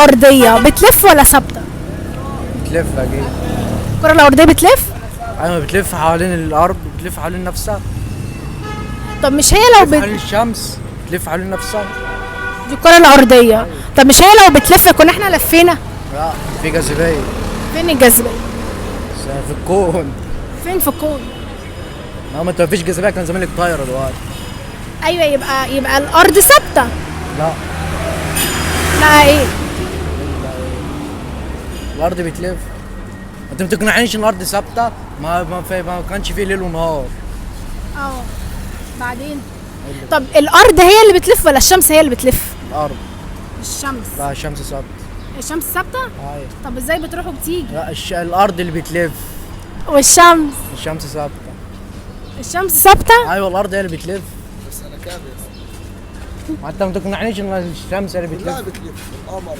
الارضيه بتلف ولا ثابته؟ بتلف اكيد. الكره الارضيه بتلف؟ ايوه بتلف حوالين الارض وبتلف حوالين نفسها. طب مش هي لو بتلف حوالين الشمس، بتلف حوالين نفسها. دي الكره الارضيه. طب مش هي لو بتلف كنا احنا لفينا؟ لا في جاذبيه. فين الجاذبيه؟ في الكون. فين في الكون؟ ما انت مفيش جاذبيه كان زمانك طايره دلوقتي. ايوه يبقى الارض ثابته. لا لا ايه؟ الارض بتلف. انت ما تقنعنيش ان الارض ثابته. ما كانش فيه ليل ونهار. اه بعدين. طب الارض هي اللي بتلف ولا الشمس هي اللي بتلف؟ الارض. الشمس. لا الشمس ثابته. الشمس ثابته؟ ايوه. طب ازاي بتروح وبتيجي؟ لا الارض اللي بتلف. والشمس. الشمس ثابته. الشمس ثابته؟ ايوه الارض هي اللي بتلف. بس انا كابس. ما انت ما تقنعنيش ان الشمس هي اللي بتلف. لا بتلف القمر